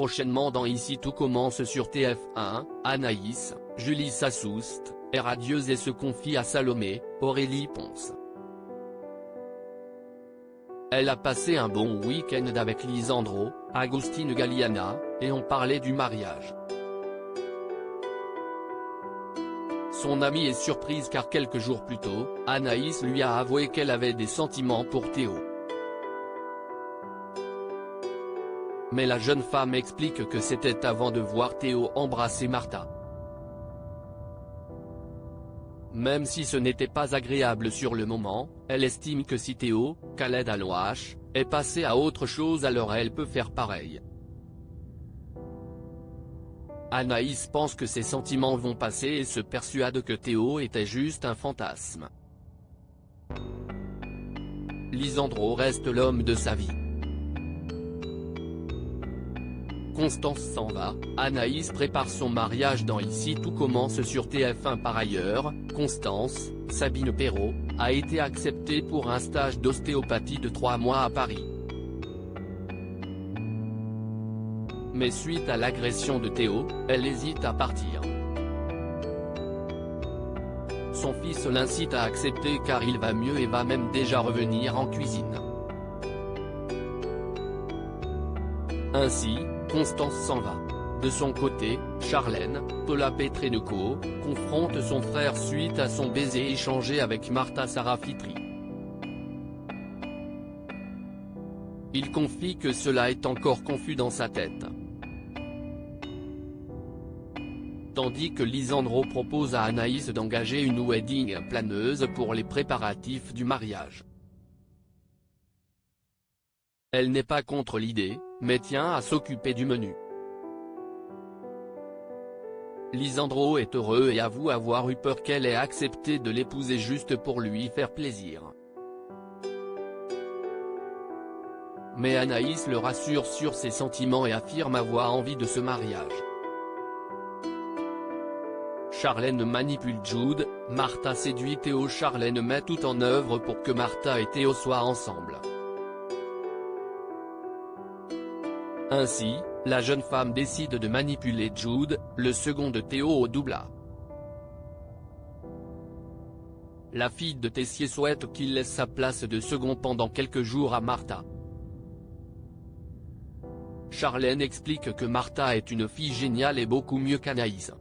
Prochainement dans Ici tout commence sur TF1, Anaïs, Julie Sassoust, est radieuse et se confie à Salomé, Aurélie Ponce. Elle a passé un bon week-end avec Lisandro, Agustín Galiana, et ont parlé du mariage. Son amie est surprise car quelques jours plus tôt, Anaïs lui a avoué qu'elle avait des sentiments pour Théo. Mais la jeune femme explique que c'était avant de voir Théo embrasser Martha. Même si ce n'était pas agréable sur le moment, elle estime que si Théo, Khaled Alouache, est passé à autre chose alors elle peut faire pareil. Anaïs pense que ses sentiments vont passer et se persuade que Théo était juste un fantasme. Lisandro reste l'homme de sa vie. Constance s'en va, Anaïs prépare son mariage dans Ici tout commence sur TF1 par ailleurs, Constance, Sabine Perrault, a été acceptée pour un stage d'ostéopathie de 3 mois à Paris. Mais suite à l'agression de Théo, elle hésite à partir. Son fils l'incite à accepter car il va mieux et va même déjà revenir en cuisine. Ainsi, Constance s'en va. De son côté, Charlène, Paula Petrenko, confronte son frère suite à son baiser échangé avec Martha Sarafitri. Il confie que cela est encore confus dans sa tête. Tandis que Lisandro propose à Anaïs d'engager une wedding planeuse pour les préparatifs du mariage. Elle n'est pas contre l'idée, mais tient à s'occuper du menu. Lisandro est heureux et avoue avoir eu peur qu'elle ait accepté de l'épouser juste pour lui faire plaisir. Mais Anaïs le rassure sur ses sentiments et affirme avoir envie de ce mariage. Charlène manipule Jude, Martha séduit Théo. Charlène met tout en œuvre pour que Martha et Théo soient ensemble. Ainsi, la jeune femme décide de manipuler Jude, le second de Théo au double. La fille de Tessier souhaite qu'il laisse sa place de second pendant quelques jours à Martha. Charlène explique que Martha est une fille géniale et beaucoup mieux qu'Anaïs.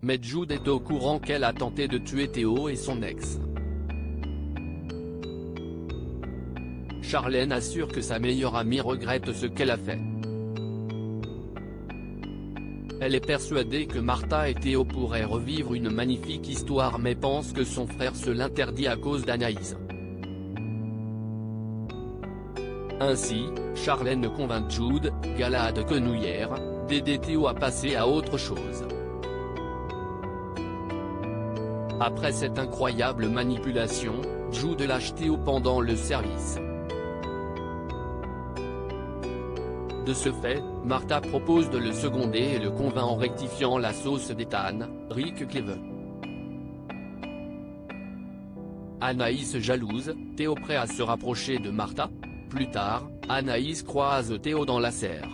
Mais Jude est au courant qu'elle a tenté de tuer Théo et son ex. Charlène assure que sa meilleure amie regrette ce qu'elle a fait. Elle est persuadée que Martha et Théo pourraient revivre une magnifique histoire mais pense que son frère se l'interdit à cause d'Anaïs. Ainsi, Charlène convainc Jude, Galahad Quenouillère, d'aider Théo à passer à autre chose. Après cette incroyable manipulation, Jude lâche Théo pendant le service. De ce fait, Martha propose de le seconder et le convainc en rectifiant la sauce d'Ethan, Rick Cleave. Anaïs jalouse, Théo prêt à se rapprocher de Martha. Plus tard, Anaïs croise Théo dans la serre.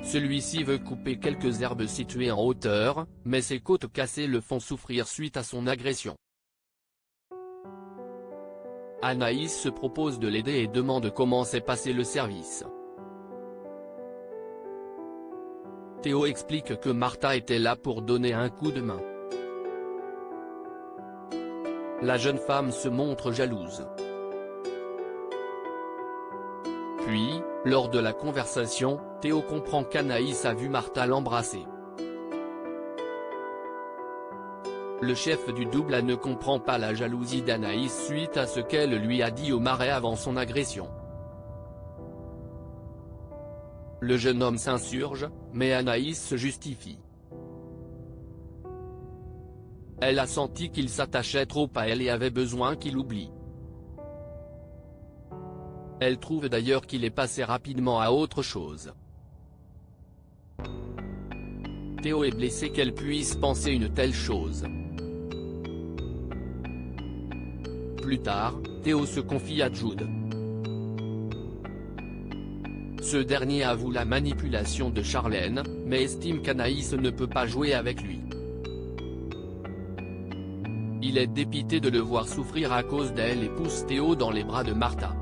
Celui-ci veut couper quelques herbes situées en hauteur, mais ses côtes cassées le font souffrir suite à son agression. Anaïs se propose de l'aider et demande comment s'est passé le service. Théo explique que Martha était là pour donner un coup de main. La jeune femme se montre jalouse. Puis, lors de la conversation, Théo comprend qu'Anaïs a vu Martha l'embrasser. Le chef du double ne comprend pas la jalousie d'Anaïs suite à ce qu'elle lui a dit au marais avant son agression. Le jeune homme s'insurge, mais Anaïs se justifie. Elle a senti qu'il s'attachait trop à elle et avait besoin qu'il oublie. Elle trouve d'ailleurs qu'il est passé rapidement à autre chose. Théo est blessé qu'elle puisse penser une telle chose. Plus tard, Théo se confie à Jude. Ce dernier avoue la manipulation de Charlène, mais estime qu'Anaïs ne peut pas jouer avec lui. Il est dépité de le voir souffrir à cause d'elle et pousse Théo dans les bras de Martha.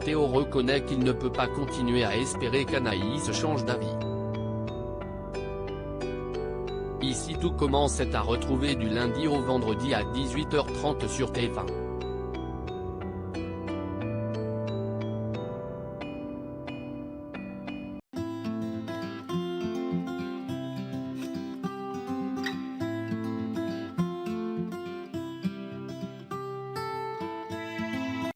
Théo reconnaît qu'il ne peut pas continuer à espérer qu'Anaïs change d'avis. Ici tout commence est à retrouver du lundi au vendredi à 18h30 sur TF1.